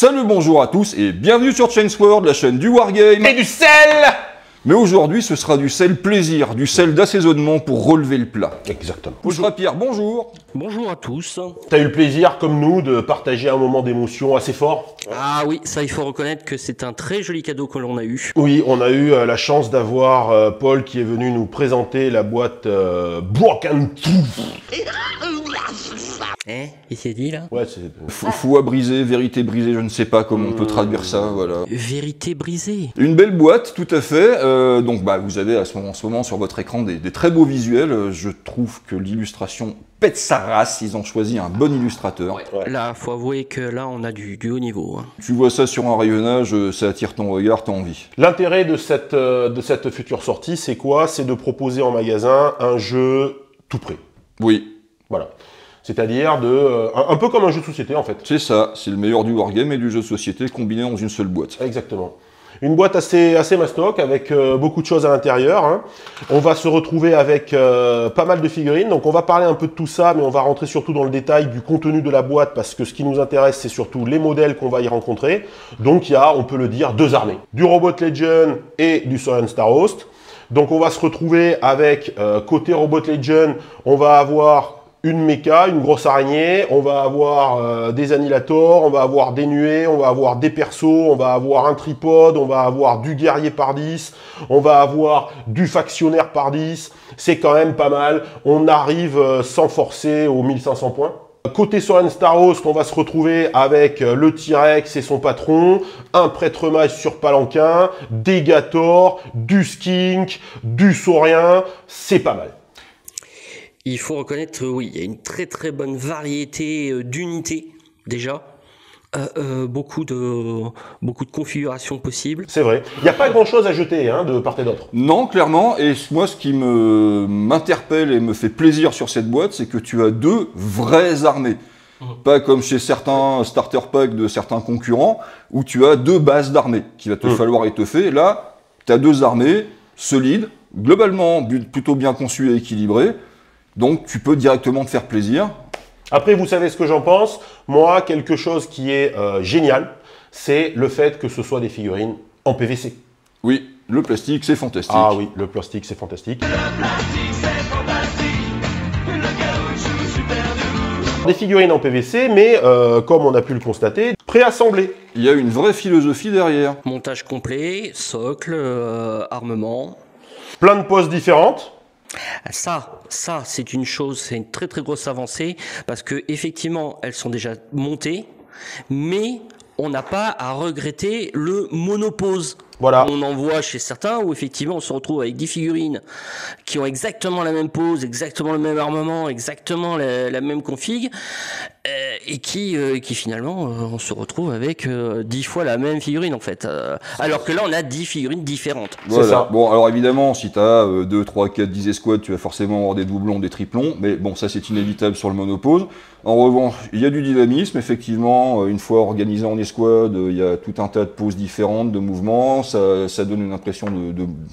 Salut, bonjour à tous et bienvenue sur Chainsword, la chaîne du Wargame et du sel. Mais aujourd'hui, ce sera du sel plaisir, du sel d'assaisonnement pour relever le plat. Exactement. Bonjour Pierre, bonjour. Bonjour à tous. T'as eu le plaisir, comme nous, de partager un moment d'émotion assez fort? Ah oui, ça il faut reconnaître que c'est un très joli cadeau que l'on a eu. Oui, on a eu la chance d'avoir Paul qui est venu nous présenter la boîte Broken Tooth. Il s'est dit là? Ouais, c'est... Foi brisée, vérité brisée, je ne sais pas comment on peut traduire ça, voilà. Vérité brisée. Une belle boîte, tout à fait. Donc vous avez en ce moment sur votre écran des très beaux visuels. Je trouve que l'illustration pète sa race, ils ont choisi un bon illustrateur. Ouais. Là, faut avouer que là, on a du haut niveau. Hein. Tu vois ça sur un rayonnage, ça attire ton regard, t'as envie. L'intérêt de cette future sortie, c'est quoi? C'est de proposer en magasin un jeu tout prêt. Oui. Voilà. C'est-à-dire un peu comme un jeu de société en fait. C'est ça, c'est le meilleur du wargame et du jeu de société combiné dans une seule boîte. Exactement. Une boîte assez mastoc avec beaucoup de choses à l'intérieur. Hein. On va se retrouver avec pas mal de figurines. Donc on va parler un peu de tout ça, mais on va rentrer surtout dans le détail du contenu de la boîte parce que ce qui nous intéresse, c'est surtout les modèles qu'on va y rencontrer. Donc il y a, on peut le dire, deux armées. Du Robot Legion et du Saurian Star Host. Donc on va se retrouver avec, côté Robot Legion, on va avoir une méca, une grosse araignée, on va avoir des annihilators, on va avoir des nuées, on va avoir des persos, on va avoir un tripode, on va avoir du guerrier par 10, on va avoir du factionnaire par 10, c'est quand même pas mal, on arrive sans forcer aux 1500 points. Côté Saurian Star Host, on va se retrouver avec le T-Rex et son patron, un prêtre mage sur palanquin, des Gators, du Skink, du Saurien, c'est pas mal. Il faut reconnaître, oui, il y a une très bonne variété d'unités déjà. Beaucoup de configurations possibles. C'est vrai. Il n'y a pas grand-chose à jeter hein, de part et d'autre. Non, clairement. Et moi, ce qui m'interpelle et me fait plaisir sur cette boîte, c'est que tu as deux vraies armées. Pas comme chez certains starter packs de certains concurrents, où tu as deux bases d'armées qu'il va te falloir étoffer. Là, tu as deux armées solides, globalement plutôt bien conçues et équilibrées. Donc, tu peux directement te faire plaisir. Après, vous savez ce que j'en pense. Moi, quelque chose qui est génial, c'est le fait que ce soit des figurines en PVC. Oui, le plastique, c'est fantastique. Ah oui, le plastique, c'est fantastique. Le plastique, c'est fantastique. Le caoutchouc super doux. Des figurines en PVC, mais comme on a pu le constater, préassemblées. Il y a une vraie philosophie derrière. Montage complet, socle, armement. Plein de poses différentes. Ça, c'est une chose, c'est une très grosse avancée parce que effectivement, elles sont déjà montées, mais on n'a pas à regretter le monopose. Voilà. On en voit chez certains où effectivement on se retrouve avec 10 figurines qui ont exactement la même pose, exactement le même armement, exactement la même config, et qui finalement on se retrouve avec 10 fois la même figurine en fait. Alors que là on a 10 figurines différentes. Voilà. C'est ça. Bon, alors évidemment, si tu as 2, 3, 4, 10 escouades, tu vas forcément avoir des doublons, des triplons, mais bon, ça c'est inévitable sur le monopose. En revanche, il y a du dynamisme, effectivement, une fois organisé en escouade, il y a tout un tas de poses différentes, de mouvements, ça donne une impression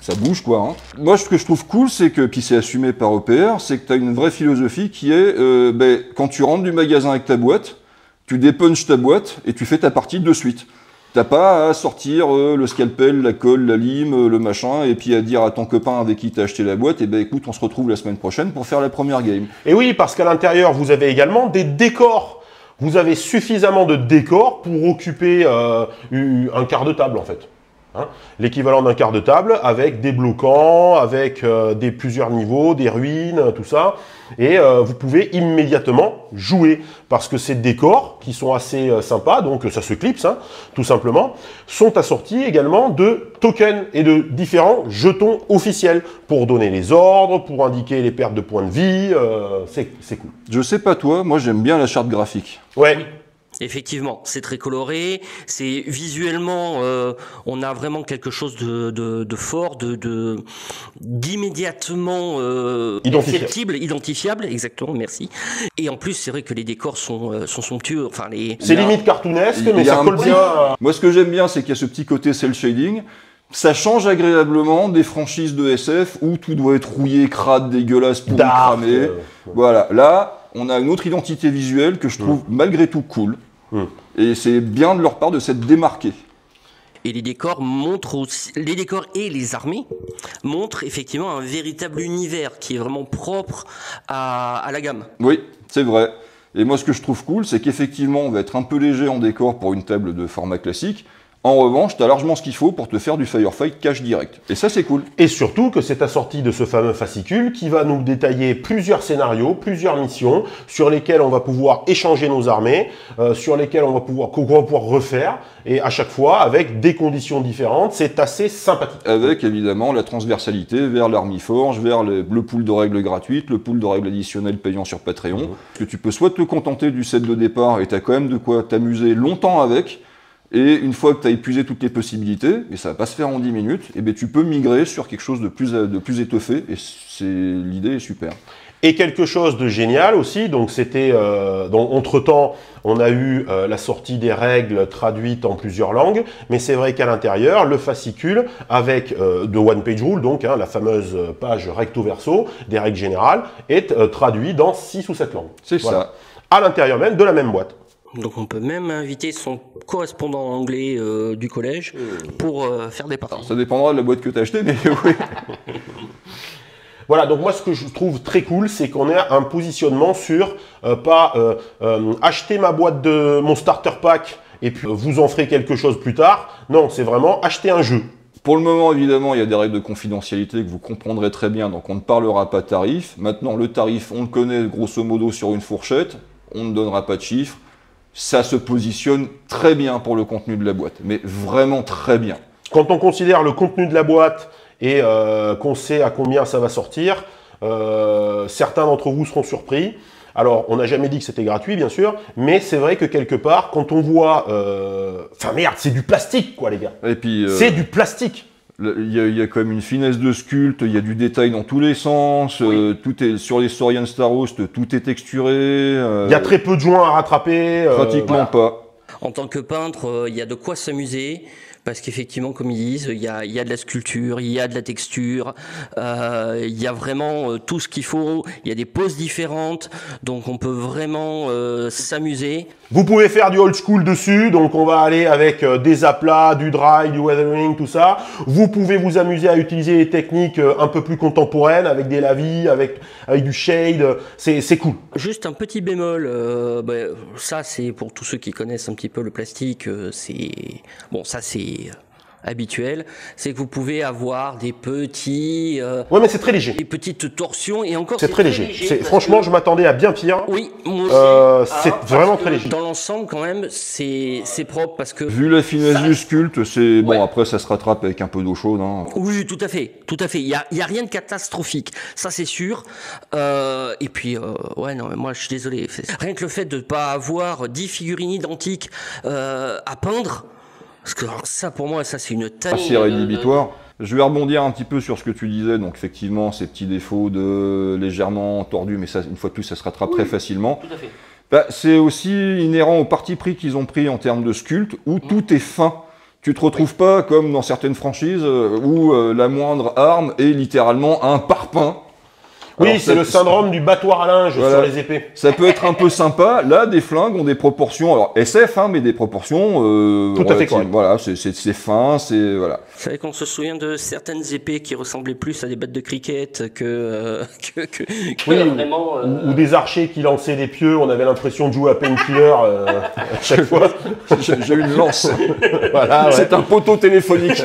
ça bouge quoi. Hein. Moi, ce que je trouve cool, c'est que, puis c'est assumé par EPR, c'est que tu as une vraie philosophie qui est, quand tu rentres du magasin avec ta boîte, tu dépunches ta boîte et tu fais ta partie de suite. T'as pas à sortir le scalpel, la colle, la lime, le machin, et puis à dire à ton copain avec qui t'as acheté la boîte, et écoute, on se retrouve la semaine prochaine pour faire la première game. Et oui, parce qu'à l'intérieur, vous avez également des décors. Vous avez suffisamment de décors pour occuper un quart de table en fait. Hein, l'équivalent d'un quart de table avec des bloquants, avec plusieurs niveaux, des ruines, tout ça. Et vous pouvez immédiatement jouer parce que ces décors qui sont assez sympas, donc ça se clipse hein, tout simplement, sont assortis également de tokens et de différents jetons officiels pour donner les ordres, pour indiquer les pertes de points de vie, c'est cool. Je sais pas toi, moi j'aime bien la charte graphique. Ouais. Effectivement, c'est très coloré, c'est visuellement, on a vraiment quelque chose de fort, d'immédiatement perceptible, identifiable, exactement, merci. Et en plus, c'est vrai que les décors sont somptueux. Enfin, c'est limite cartoonesque, mais y a ça colle bien. Moi, ce que j'aime bien, c'est qu'il y a ce petit côté cel shading. Ça change agréablement des franchises de SF où tout doit être rouillé, crade, dégueulasse, pourri, cramé. Voilà, là, on a une autre identité visuelle que je trouve malgré tout cool. Et c'est bien de leur part de s'être démarqués. Et les décors montrent aussi, les décors et les armées montrent effectivement un véritable univers qui est vraiment propre à la gamme. Oui, c'est vrai. Et moi, ce que je trouve cool, c'est qu'effectivement, on va être un peu léger en décor pour une table de format classique. En revanche, tu as largement ce qu'il faut pour te faire du firefight cache direct. Et ça, c'est cool. Et surtout que c'est assorti de ce fameux fascicule qui va nous détailler plusieurs scénarios, plusieurs missions sur lesquelles on va pouvoir échanger nos armées, sur lesquelles qu'on va pouvoir refaire, et à chaque fois avec des conditions différentes. C'est assez sympathique. Avec évidemment la transversalité vers l'Armiforge, vers le pool de règles gratuites, le pool de règles additionnelles payant sur Patreon. Que tu peux soit te contenter du set de départ et tu as quand même de quoi t'amuser longtemps avec. Et une fois que tu as épuisé toutes les possibilités, et ça va pas se faire en 10 minutes, et bien tu peux migrer sur quelque chose de plus étoffé, et l'idée est super. Et quelque chose de génial aussi, donc c'était, entre-temps, on a eu la sortie des règles traduites en plusieurs langues, mais c'est vrai qu'à l'intérieur, le fascicule avec de One Page Rule, donc la fameuse page recto verso des règles générales, est traduit dans 6 ou 7 langues. C'est ça. À l'intérieur même de la même boîte. Donc on peut même inviter son correspondant anglais du collège pour faire des parties. Alors, ça dépendra de la boîte que tu as achetée, mais oui. Voilà, donc moi ce que je trouve très cool, c'est qu'on ait un positionnement sur pas acheter ma boîte de mon starter pack et puis vous en ferez quelque chose plus tard. Non, c'est vraiment acheter un jeu. Pour le moment, évidemment, il y a des règles de confidentialité que vous comprendrez très bien, donc on ne parlera pas tarif. Maintenant, le tarif, on le connaît grosso modo sur une fourchette, on ne donnera pas de chiffres. Ça se positionne très bien pour le contenu de la boîte, mais vraiment très bien. Quand on considère le contenu de la boîte et qu'on sait à combien ça va sortir, certains d'entre vous seront surpris. Alors, on n'a jamais dit que c'était gratuit, bien sûr, mais c'est vrai que quelque part, quand on voit... Enfin merde, c'est du plastique, quoi, les gars. Et puis, c'est du plastique. Il y a quand même une finesse de sculpte, il y a du détail dans tous les sens, tout est sur les Saurian Starhost, tout est texturé. Il y a très peu de joints à rattraper. Pratiquement pas. En tant que peintre, il y a de quoi s'amuser. Parce qu'effectivement, comme ils disent, il y a de la sculpture, il y a de la texture, il y a vraiment tout ce qu'il faut, il y a des poses différentes, donc on peut vraiment s'amuser. Vous pouvez faire du old school dessus, donc on va aller avec des aplats, du dry, du weathering, tout ça. Vous pouvez vous amuser à utiliser des techniques un peu plus contemporaines, avec des lavis, avec du shade, c'est cool. Juste un petit bémol, ça c'est pour tous ceux qui connaissent un petit peu le plastique, ça c'est habituel, c'est que vous pouvez avoir des petits... ouais, mais c'est très léger. Des petites torsions, et encore c'est très léger. Franchement, je m'attendais à bien pire. Oui, moi aussi. C'est vraiment très léger. Dans l'ensemble, quand même, c'est propre parce que... Vu la finesse du sculpte, c'est... Bon, après, ça se rattrape avec un peu d'eau chaude. Hein. Oui, tout à fait, tout à fait. Il y a rien de catastrophique, ça c'est sûr. Et puis, non, mais moi je suis désolé. Rien que le fait de ne pas avoir 10 figurines identiques à peindre, parce que ça, pour moi, ça c'est une taille. Assez rédhibitoire. Je vais rebondir un petit peu sur ce que tu disais. Donc, effectivement, ces petits défauts de légèrement tordus, mais ça, une fois de plus, ça se rattrape très facilement. Tout à fait. C'est aussi inhérent au parti pris qu'ils ont pris en termes de sculpte, où tout est fin. Tu te retrouves pas comme dans certaines franchises où la moindre arme est littéralement un parpaing. Oui, c'est le syndrome du battoir à linge sur les épées. Ça peut être un peu sympa. Là, des flingues ont des proportions, alors SF, mais des proportions tout à fait correctes. Voilà, c'est fin, c'est voilà. Vous savez qu'on se souvient de certaines épées qui ressemblaient plus à des battes de cricket que vraiment. Ou des archers qui lançaient des pieux. On avait l'impression de jouer à Painkiller à chaque fois. J'ai une lance. Voilà, c'est un poteau téléphonique.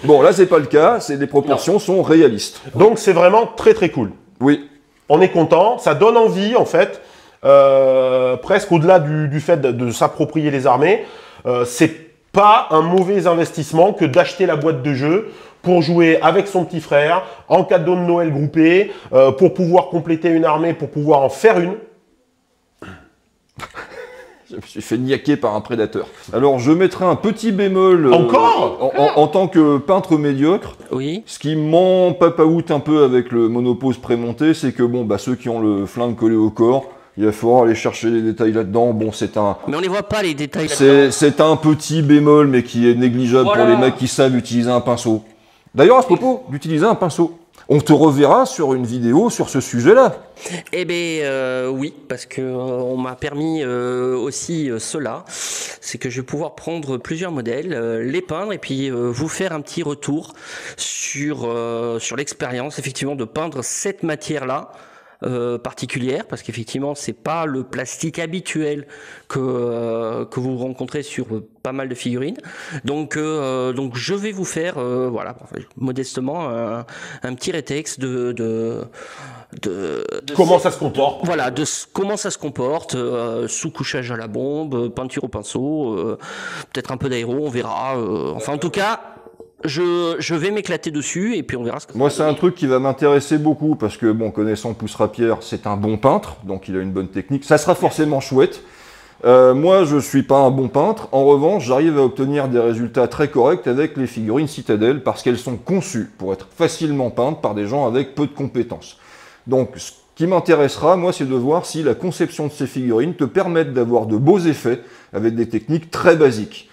Bon, là, c'est pas le cas. Les proportions sont réalistes. Donc, c'est vraiment très très cool. Oui. On est content, ça donne envie en fait, presque au-delà du fait de s'approprier les armées. C'est pas un mauvais investissement que d'acheter la boîte de jeu pour jouer avec son petit frère, en cadeau de Noël groupé, pour pouvoir compléter une armée, pour pouvoir en faire une. Je me suis fait niaquer par un prédateur. Alors, je mettrai un petit bémol... Encore en tant que peintre médiocre, oui. Ce qui m'empapaoute un peu avec le monopose prémonté, c'est que ceux qui ont le flingue collé au corps, il va falloir aller chercher les détails là-dedans. Bon, c'est un... Mais on les voit pas, les détails là-dedans. C'est un petit bémol, mais qui est négligeable pour les mecs qui savent utiliser un pinceau. D'ailleurs, à ce propos, d'utiliser un pinceau. On te reverra sur une vidéo sur ce sujet-là. Eh bien, oui, parce que on m'a permis aussi cela, c'est que je vais pouvoir prendre plusieurs modèles, les peindre et puis vous faire un petit retour sur l'expérience, effectivement, de peindre cette matière-là. Particulière, parce qu'effectivement c'est pas le plastique habituel que vous rencontrez sur pas mal de figurines, donc je vais vous faire voilà, modestement un petit rétexte de Comment ça se comporte? Voilà, comment ça se comporte, sous couchage à la bombe, peinture au pinceau, peut-être un peu d'aéro, on verra, enfin en tout cas je vais m'éclater dessus et puis on verra ce que ça Moi, va c'est un donner. truc qui va m'intéresser beaucoup parce que, bon, connaissant Poussera-Pierre, c'est un bon peintre, donc il a une bonne technique. Ça sera forcément chouette. Moi, je suis pas un bon peintre. En revanche, j'arrive à obtenir des résultats très corrects avec les figurines Citadel parce qu'elles sont conçues pour être facilement peintes par des gens avec peu de compétences. Donc, ce qui m'intéressera, moi, c'est de voir si la conception de ces figurines te permet d'avoir de beaux effets avec des techniques très basiques.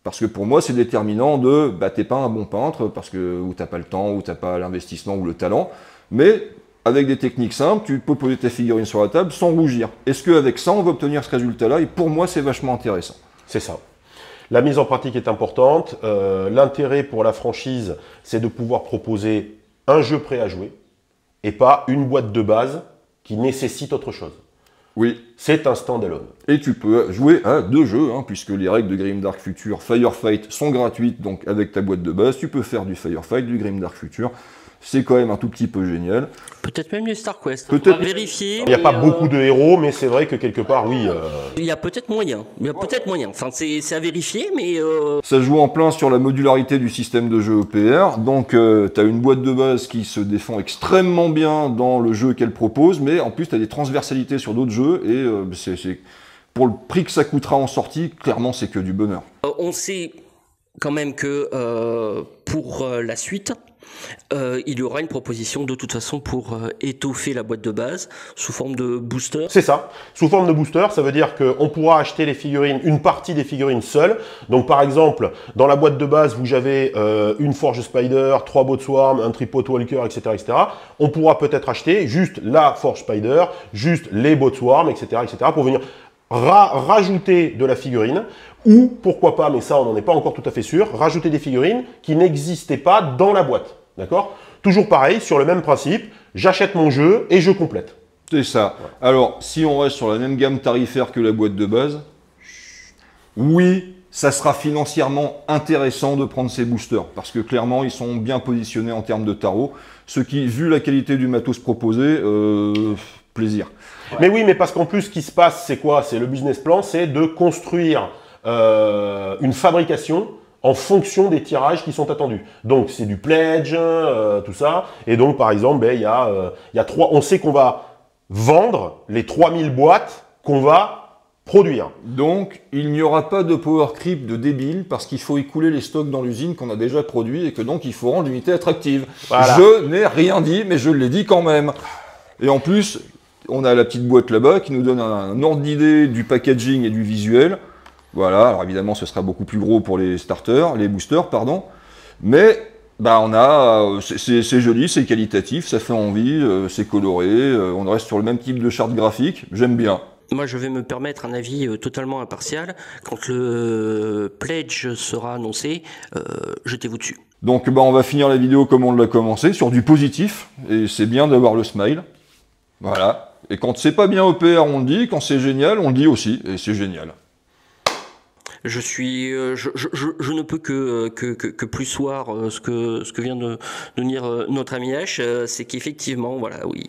Parce que pour moi, c'est déterminant de, bah, t'es pas un bon peintre, parce que ou t'as pas le temps, ou t'as pas l'investissement, ou le talent, mais avec des techniques simples, tu peux poser ta figurine sur la table sans rougir. Est-ce qu'avec ça, on va obtenir ce résultat-là? Et pour moi, c'est vachement intéressant. C'est ça. La mise en pratique est importante. L'intérêt pour la franchise, c'est de pouvoir proposer un jeu prêt à jouer, et pas une boîte de base qui nécessite autre chose. Oui, C'est un stand-alone. et tu peux jouer à 2 jeux, hein, puisque les règles de Grimdark Future Firefight sont gratuites, donc avec ta boîte de base, tu peux faire du Firefight, du Grimdark Future. C'est quand même un tout petit peu génial. Peut-être même du Star Quest. Peut-être. On va vérifier. Il n'y a mais, pas beaucoup de héros, mais c'est vrai que quelque part, oui. Il y a peut-être moyen. Il y a peut-être moyen. Enfin, c'est à vérifier, mais Ça joue en plein sur la modularité du système de jeu EPR, donc tu as une boîte de base qui se défend extrêmement bien dans le jeu qu'elle propose, mais en plus tu as des transversalités sur d'autres jeux, et pour le prix que ça coûtera en sortie, clairement c'est que du bonheur. on sait quand même que pour la suite, il y aura une proposition de toute façon pour étoffer la boîte de base sous forme de booster. C'est ça. Sous forme de booster, ça veut dire qu'on pourra acheter les figurines, une partie des figurines seules. Donc par exemple, dans la boîte de base, vous avez une Forge Spider, 3 Boat Swarm, un Tripod Walker, etc., etc. On pourra peut-être acheter juste la Forge Spider, juste les Boat Swarm, etc., etc. pour venir rajouter de la figurine, ou pourquoi pas, mais ça on n'en est pas encore tout à fait sûr, rajouter des figurines qui n'existaient pas dans la boîte. D'accord? Toujours pareil, sur le même principe, j'achète mon jeu et je complète. C'est ça. Alors, si on reste sur la même gamme tarifaire que la boîte de base, oui, ça sera financièrement intéressant de prendre ces boosters, parce que clairement, ils sont bien positionnés en termes de tarot, ce qui, vu la qualité du matos proposé, plaisir. Mais oui, mais parce qu'en plus, ce qui se passe, c'est quoi? C'est le business plan, c'est de construire une fabrication en fonction des tirages qui sont attendus. Donc, c'est du pledge, tout ça. Et donc, par exemple, il y a on sait qu'on va vendre les 3000 boîtes qu'on va produire. Donc, il n'y aura pas de power creep de débile, parce qu'il faut écouler les stocks dans l'usine qu'on a déjà produits, et que donc, il faut rendre l'unité attractive. Voilà. Je n'ai rien dit, mais je l'ai dit quand même. Et en plus, on a la petite boîte là-bas qui nous donne un ordre d'idée du packaging et du visuel. Voilà, alors évidemment ce sera beaucoup plus gros pour les starters, les boosters, pardon. Mais bah c'est joli, c'est qualitatif, ça fait envie, c'est coloré, on reste sur le même type de charte graphique, j'aime bien. Moi, je vais me permettre un avis totalement impartial. Quand le pledge sera annoncé, jetez-vous dessus. Donc bah on va finir la vidéo comme on l'a commencé, sur du positif, et c'est bien d'avoir le smile. Voilà. Et quand c'est pas bien OPR, on le dit, quand c'est génial, on le dit aussi, et c'est génial. Je ne peux que plus soir ce que vient de dire notre ami H, c'est qu'effectivement, voilà, oui,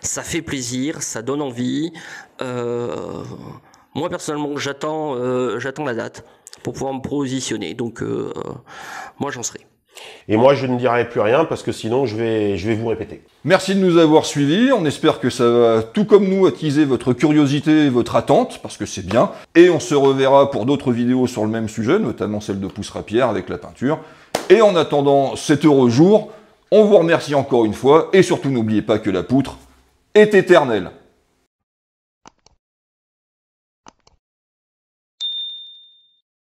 ça fait plaisir, ça donne envie. Moi personnellement, j'attends la date pour pouvoir me positionner. Donc, moi, j'en serai. Et moi, je ne dirai plus rien parce que sinon, je vais vous répéter. Merci de nous avoir suivis, on espère que ça va, tout comme nous, attiser votre curiosité et votre attente, parce que c'est bien. Et on se reverra pour d'autres vidéos sur le même sujet, notamment celle de Poussera-Pierre avec la peinture. Et en attendant cet heureux jour, on vous remercie encore une fois, et surtout n'oubliez pas que la poutre est éternelle.